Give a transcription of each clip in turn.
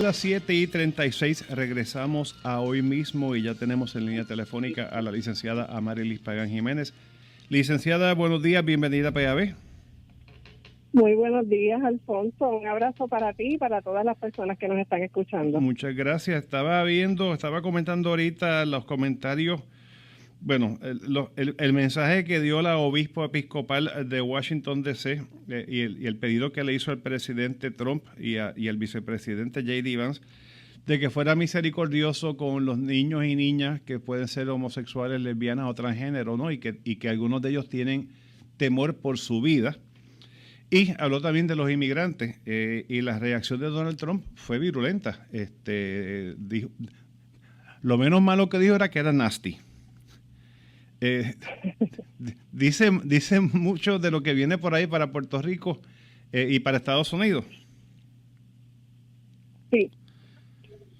A las 7:36 regresamos a Hoy Mismo y ya tenemos en línea telefónica a la licenciada Amarilis Pagán Jiménez. Licenciada, buenos días, bienvenida a PAB. Muy buenos días, Alfonso. Un abrazo para ti y para todas las personas que nos están escuchando. Muchas gracias. Estaba comentando ahorita los comentarios. Bueno, el mensaje que dio la obispo episcopal de Washington, D.C. Y el pedido que le hizo el presidente Trump y el vicepresidente J.D. Vance de que fuera misericordioso con los niños y niñas que pueden ser homosexuales, lesbianas o transgénero, ¿no? Y que algunos de ellos tienen temor por su vida. Y habló también de los inmigrantes y la reacción de Donald Trump fue virulenta. Dijo, lo menos malo que dijo era que era nasty. Dice mucho de lo que viene por ahí para Puerto Rico y para Estados Unidos.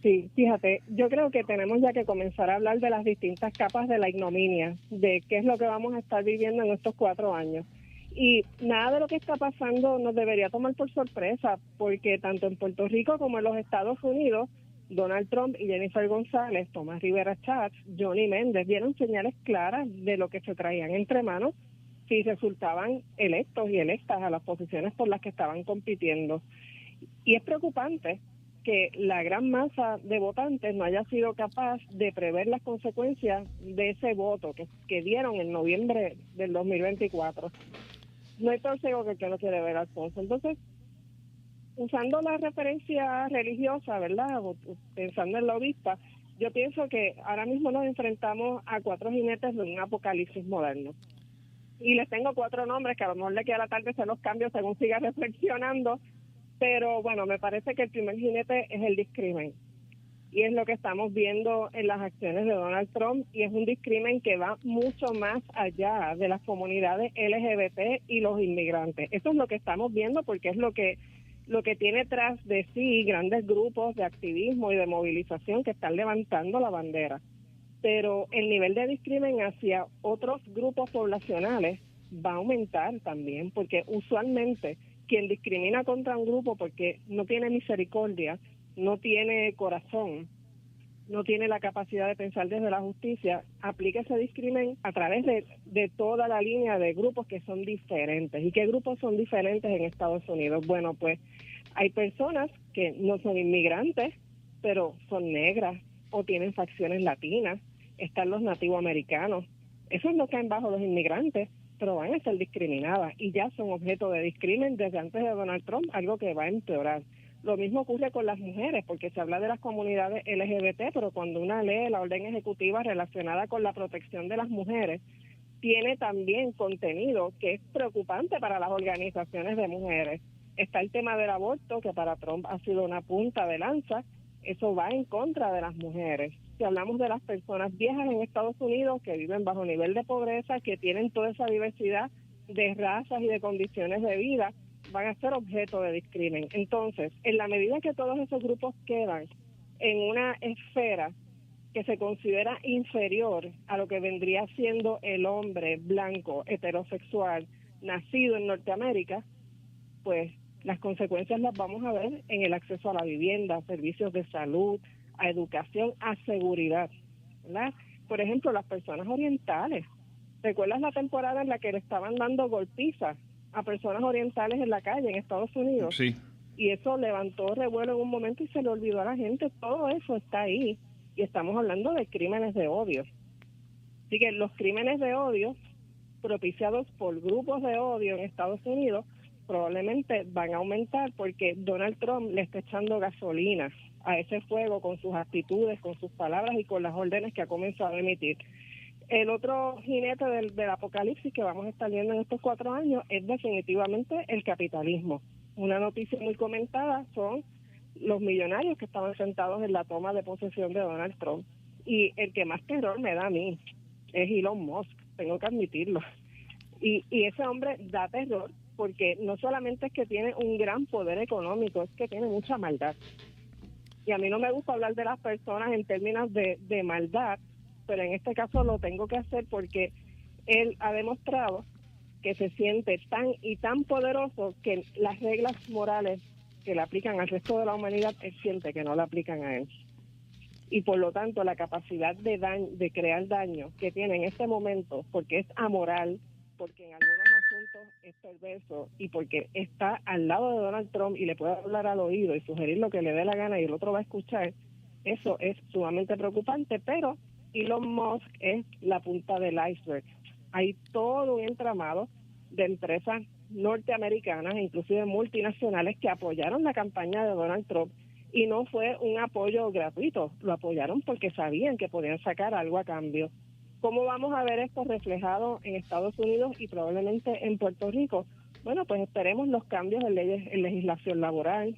Sí, fíjate, yo creo que tenemos ya que comenzar a hablar de las distintas capas de la ignominia, de qué es lo que vamos a estar viviendo en estos 4 años. Y nada de lo que está pasando nos debería tomar por sorpresa, porque tanto en Puerto Rico como en los Estados Unidos, Donald Trump y Jennifer González, Tomás Rivera Schatz, Johnny Méndez dieron señales claras de lo que se traían entre manos si resultaban electos y electas a las posiciones por las que estaban compitiendo. Y es preocupante que la gran masa de votantes no haya sido capaz de prever las consecuencias de ese voto que dieron en noviembre del 2024. No hay peor ciego que el que no quiere ver, Alfonso. Entonces, usando la referencia religiosa, ¿verdad? Pensando en la obispa, yo pienso que ahora mismo nos enfrentamos a 4 jinetes de un apocalipsis moderno. Y les tengo 4 nombres que a lo mejor le queda la tarde se los cambio según siga reflexionando, pero bueno, me parece que el primer jinete es el discrimen. Y es lo que estamos viendo en las acciones de Donald Trump, y es un discrimen que va mucho más allá de las comunidades LGBT y los inmigrantes. Eso es lo que estamos viendo porque es lo que tiene tras de sí grandes grupos de activismo y de movilización que están levantando la bandera. Pero el nivel de discrimen hacia otros grupos poblacionales va a aumentar también, porque usualmente quien discrimina contra un grupo porque no tiene misericordia, no tiene corazón, no tiene la capacidad de pensar desde la justicia, aplica ese discrimen a través de toda la línea de grupos que son diferentes. ¿Y qué grupos son diferentes en Estados Unidos? Bueno, pues hay personas que no son inmigrantes, pero son negras o tienen facciones latinas. Están los nativos americanos. Esos no caen bajo los inmigrantes, pero van a ser discriminadas y ya son objeto de discrimen desde antes de Donald Trump, algo que va a empeorar. Lo mismo ocurre con las mujeres, porque se habla de las comunidades LGBT, pero cuando una lee la orden ejecutiva relacionada con la protección de las mujeres, tiene también contenido que es preocupante para las organizaciones de mujeres. Está el tema del aborto, que para Trump ha sido una punta de lanza. Eso va en contra de las mujeres. Si hablamos de las personas viejas en Estados Unidos que viven bajo nivel de pobreza, que tienen toda esa diversidad de razas y de condiciones de vida, van a ser objeto de discrimen. Entonces, en la medida que todos esos grupos quedan en una esfera que se considera inferior a lo que vendría siendo el hombre blanco, heterosexual, nacido en Norteamérica, pues las consecuencias las vamos a ver en el acceso a la vivienda, a servicios de salud, a educación, a seguridad, ¿verdad? Por ejemplo, las personas orientales. ¿Recuerdas la temporada en la que le estaban dando golpizas a personas orientales en la calle en Estados Unidos? Sí. Y eso levantó revuelo en un momento y se le olvidó a la gente. Todo eso está ahí y estamos hablando de crímenes de odio. Así que los crímenes de odio propiciados por grupos de odio en Estados Unidos probablemente van a aumentar porque Donald Trump le está echando gasolina a ese fuego con sus actitudes, con sus palabras y con las órdenes que ha comenzado a emitir. El otro jinete del apocalipsis que vamos a estar viendo en estos 4 años es definitivamente el capitalismo. Una noticia muy comentada son los millonarios que estaban sentados en la toma de posesión de Donald Trump. Y el que más terror me da a mí es Elon Musk, tengo que admitirlo. Y ese hombre da terror porque no solamente es que tiene un gran poder económico, es que tiene mucha maldad. Y a mí no me gusta hablar de las personas en términos de maldad, pero en este caso lo tengo que hacer porque él ha demostrado que se siente tan y tan poderoso que las reglas morales que le aplican al resto de la humanidad, él siente que no le aplican a él. Y por lo tanto, la capacidad de crear daño que tiene en este momento, porque es amoral, porque en algunos asuntos es perverso y porque está al lado de Donald Trump y le puede hablar al oído y sugerir lo que le dé la gana y el otro va a escuchar, eso es sumamente preocupante, pero Elon Musk es la punta del iceberg. Hay todo un entramado de empresas norteamericanas, inclusive multinacionales, que apoyaron la campaña de Donald Trump y no fue un apoyo gratuito, lo apoyaron porque sabían que podían sacar algo a cambio. ¿Cómo vamos a ver esto reflejado en Estados Unidos y probablemente en Puerto Rico? Bueno, pues esperemos los cambios en leyes, en legislación laboral,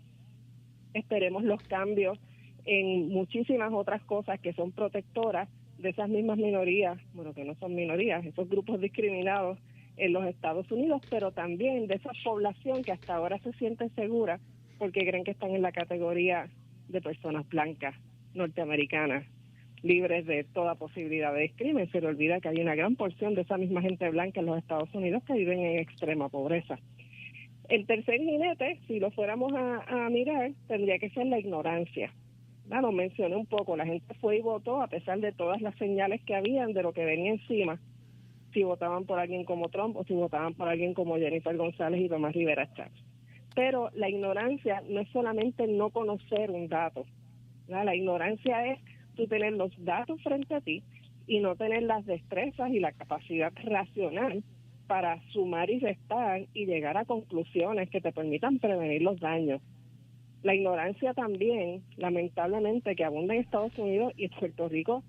esperemos los cambios en muchísimas otras cosas que son protectoras de esas mismas minorías, bueno, que no son minorías, esos grupos discriminados en los Estados Unidos, pero también de esa población que hasta ahora se siente segura porque creen que están en la categoría de personas blancas, norteamericanas, libres de toda posibilidad de crimen. Se le olvida que hay una gran porción de esa misma gente blanca en los Estados Unidos que viven en extrema pobreza. El tercer jinete, si lo fuéramos a mirar, tendría que ser la ignorancia. Lo mencioné un poco, la gente fue y votó a pesar de todas las señales que habían de lo que venía encima, si votaban por alguien como Trump o si votaban por alguien como Jennifer González y Tomás Rivera Chatz. Pero la ignorancia no es solamente no conocer un dato, ¿verdad? La ignorancia es tú tener los datos frente a ti y no tener las destrezas y la capacidad racional para sumar y restar y llegar a conclusiones que te permitan prevenir los daños. La ignorancia también, lamentablemente, que abunda en Estados Unidos y Puerto Rico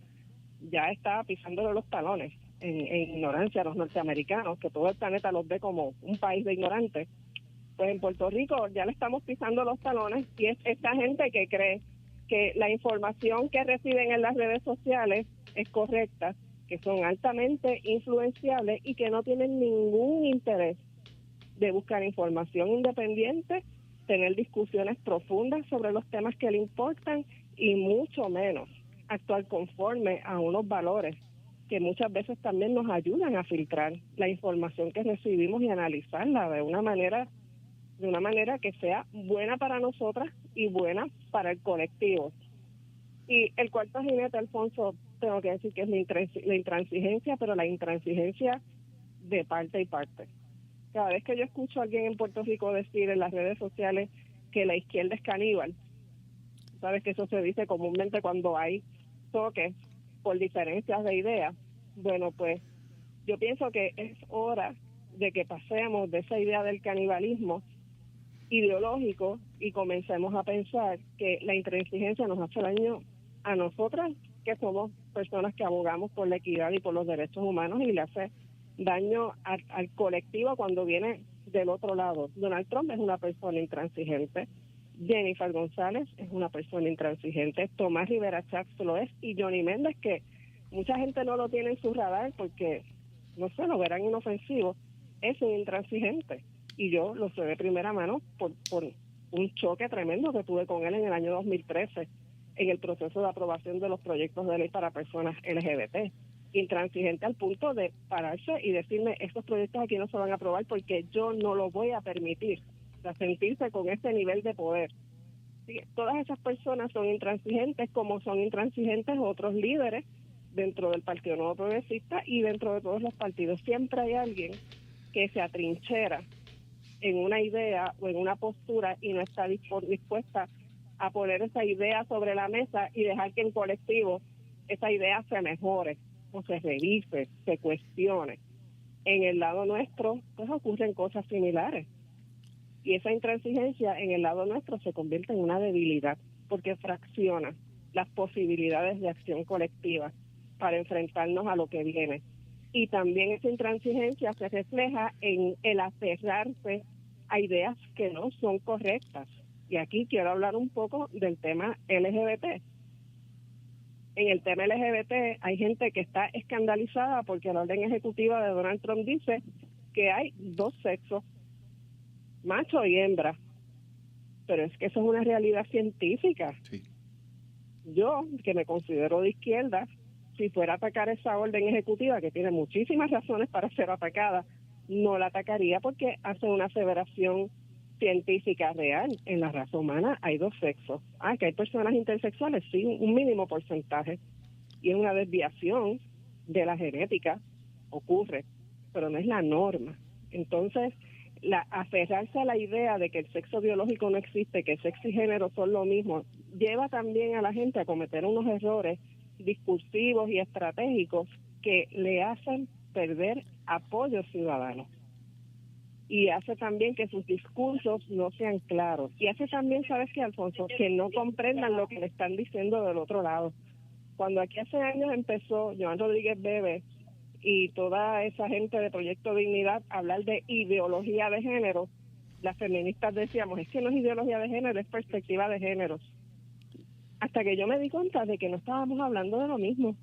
ya está pisándole los talones en ignorancia a los norteamericanos, que todo el planeta los ve como un país de ignorantes. Pues en Puerto Rico ya le estamos pisando los talones y es esta gente que cree que la información que reciben en las redes sociales es correcta, que son altamente influenciables y que no tienen ningún interés de buscar información independiente, tener discusiones profundas sobre los temas que le importan y mucho menos actuar conforme a unos valores que muchas veces también nos ayudan a filtrar la información que recibimos y analizarla de una manera que sea buena para nosotras y buena para el colectivo. Y el cuarto jinete, Alfonso, tengo que decir que es la intransigencia, pero la intransigencia de parte y parte. Cada vez que yo escucho a alguien en Puerto Rico decir en las redes sociales que la izquierda es caníbal, sabes que eso se dice comúnmente cuando hay toques por diferencias de ideas. Bueno, pues yo pienso que es hora de que pasemos de esa idea del canibalismo ideológico y comencemos a pensar que la intransigencia nos hace daño a nosotras, que somos personas que abogamos por la equidad y por los derechos humanos, y le hace daño al colectivo cuando viene del otro lado. Donald Trump es una persona intransigente, Jennifer González es una persona intransigente, Tomás Rivera Chatz lo es, y Johnny Méndez, que mucha gente no lo tiene en su radar porque, no sé, lo verán inofensivo, es un intransigente. Y yo lo sé de primera mano por un choque tremendo que tuve con él en el año 2013 en el proceso de aprobación de los proyectos de ley para personas LGBT. Intransigente al punto de pararse y decirme, estos proyectos aquí no se van a aprobar porque yo no lo voy a permitir. O sea, sentirse con ese nivel de poder. Sí, todas esas personas son intransigentes, como son intransigentes otros líderes dentro del Partido Nuevo Progresista y dentro de todos los partidos. Siempre hay alguien que se atrinchera en una idea o en una postura y no está dispuesta a poner esa idea sobre la mesa y dejar que en colectivo esa idea se mejore o se revise, se cuestione. En el lado nuestro, pues ocurren cosas similares. Y esa intransigencia en el lado nuestro se convierte en una debilidad porque fracciona las posibilidades de acción colectiva para enfrentarnos a lo que viene. Y también esa intransigencia se refleja en el aferrarse a ideas que no son correctas. Y aquí quiero hablar un poco del tema LGBT. En el tema LGBT hay gente que está escandalizada porque la orden ejecutiva de Donald Trump dice que hay dos sexos, macho y hembra. Pero es que eso es una realidad científica. Sí. Yo, que me considero de izquierda, si fuera a atacar esa orden ejecutiva, que tiene muchísimas razones para ser atacada, no la atacaría porque hace una aseveración científica real. En la raza humana hay dos sexos. Que hay personas intersexuales, sí, un mínimo porcentaje. Y es una desviación de la genética, ocurre, pero no es la norma. Entonces, aferrarse a la idea de que el sexo biológico no existe, que sexo y género son lo mismo, lleva también a la gente a cometer unos errores discursivos y estratégicos que le hacen perder apoyo ciudadano. Y hace también que sus discursos no sean claros. Y hace también, ¿sabes qué, Alfonso? Que no comprendan lo que le están diciendo del otro lado. Cuando aquí hace años empezó Joan Rodríguez Bebe y toda esa gente de Proyecto Dignidad a hablar de ideología de género, las feministas decíamos, es que no es ideología de género, es perspectiva de género. Hasta que yo me di cuenta de que no estábamos hablando de lo mismo,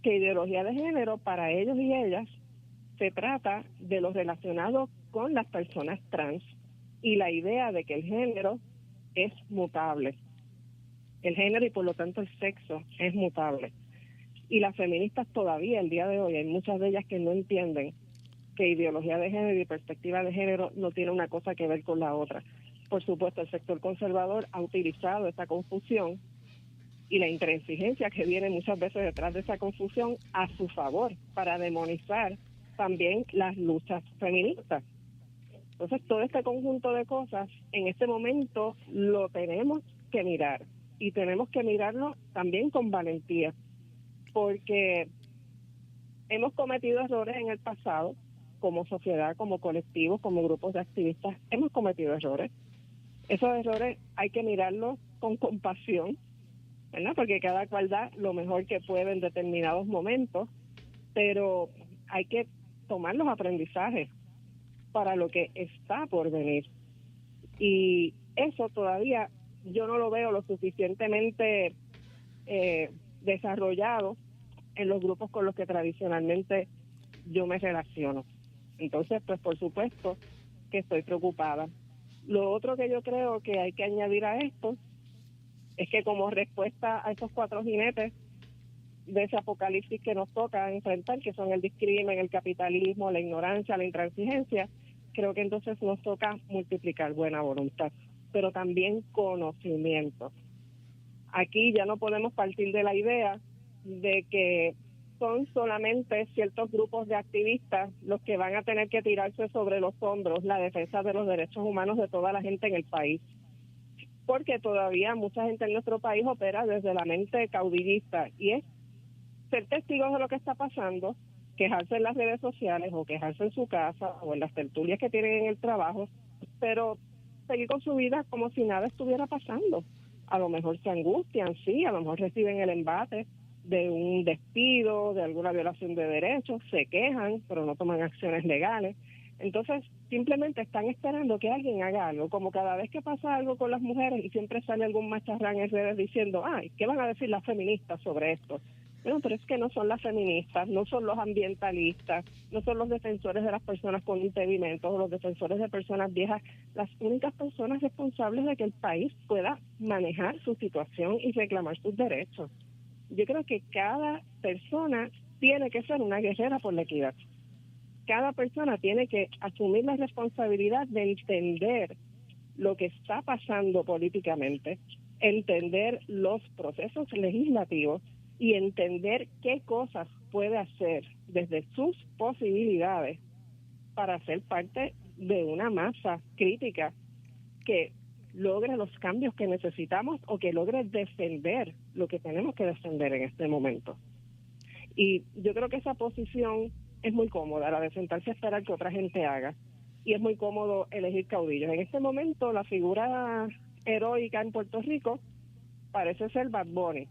que ideología de género para ellos y ellas se trata de lo relacionado con las personas trans y la idea de que el género es mutable. El género y por lo tanto el sexo es mutable. Y las feministas todavía, el día de hoy, hay muchas de ellas que no entienden que ideología de género y perspectiva de género no tiene una cosa que ver con la otra. Por supuesto, el sector conservador ha utilizado esta confusión y la intransigencia que viene muchas veces detrás de esa confusión a su favor para demonizar también las luchas feministas. Entonces, todo este conjunto de cosas en este momento lo tenemos que mirar y tenemos que mirarlo también con valentía, porque hemos cometido errores en el pasado como sociedad, como colectivos, como grupos de activistas, hemos cometido errores. Esos errores hay que mirarlos con compasión, ¿verdad? Porque cada cual da lo mejor que puede en determinados momentos, pero hay que tomar los aprendizajes para lo que está por venir. Y eso todavía yo no lo veo lo suficientemente desarrollado en los grupos con los que tradicionalmente yo me relaciono. Entonces, pues por supuesto que estoy preocupada. Lo otro que yo creo que hay que añadir a esto es que como respuesta a esos 4 jinetes de ese apocalipsis que nos toca enfrentar, que son el discrimen, el capitalismo, la ignorancia, la intransigencia, creo que entonces nos toca multiplicar buena voluntad, pero también conocimiento. Aquí ya no podemos partir de la idea de que son solamente ciertos grupos de activistas los que van a tener que tirarse sobre los hombros la defensa de los derechos humanos de toda la gente en el país, porque todavía mucha gente en nuestro país opera desde la mente caudillista y es ser testigos de lo que está pasando, quejarse en las redes sociales o quejarse en su casa o en las tertulias que tienen en el trabajo, pero seguir con su vida como si nada estuviera pasando. A lo mejor se angustian, sí, a lo mejor reciben el embate de un despido, de alguna violación de derechos, se quejan, pero no toman acciones legales. Entonces, simplemente están esperando que alguien haga algo, como cada vez que pasa algo con las mujeres y siempre sale algún macharrán en redes diciendo, ¿qué van a decir las feministas sobre esto? Bueno, pero es que no son las feministas, no son los ambientalistas, no son los defensores de las personas con impedimentos o los defensores de personas viejas, las únicas personas responsables de que el país pueda manejar su situación y reclamar sus derechos. Yo creo que cada persona tiene que ser una guerrera por la equidad. Cada persona tiene que asumir la responsabilidad de entender lo que está pasando políticamente, entender los procesos legislativos y entender qué cosas puede hacer desde sus posibilidades para ser parte de una masa crítica que logre los cambios que necesitamos o que logre defender lo que tenemos que defender en este momento. Y yo creo que esa posición es muy cómoda, la de sentarse a esperar que otra gente haga. Y es muy cómodo elegir caudillos. En este momento la figura heroica en Puerto Rico parece ser Bad Bunny.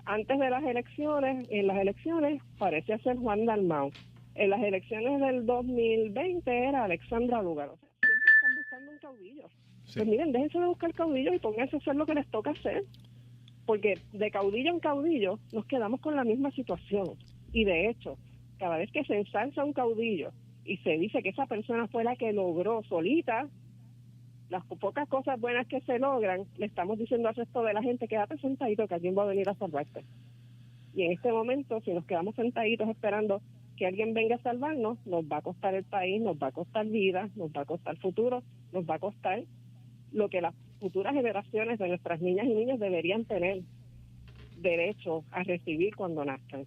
Antes de las elecciones, en las elecciones parece ser Juan Dalmau. En las elecciones del 2020 era Alexandra Lúgaro. O sea, siempre están buscando un caudillo. Sí. Pues miren, déjense de buscar caudillos y pónganse a hacer lo que les toca hacer. Porque de caudillo en caudillo nos quedamos con la misma situación. Y de hecho, cada vez que se ensalza un caudillo y se dice que esa persona fue la que logró solita las pocas cosas buenas que se logran, le estamos diciendo al resto de la gente, quédate sentadito que alguien va a venir a salvarte. Y en este momento, si nos quedamos sentaditos esperando que alguien venga a salvarnos, nos va a costar el país, nos va a costar vida, nos va a costar futuro, nos va a costar lo que las futuras generaciones de nuestras niñas y niños deberían tener derecho a recibir cuando nazcan.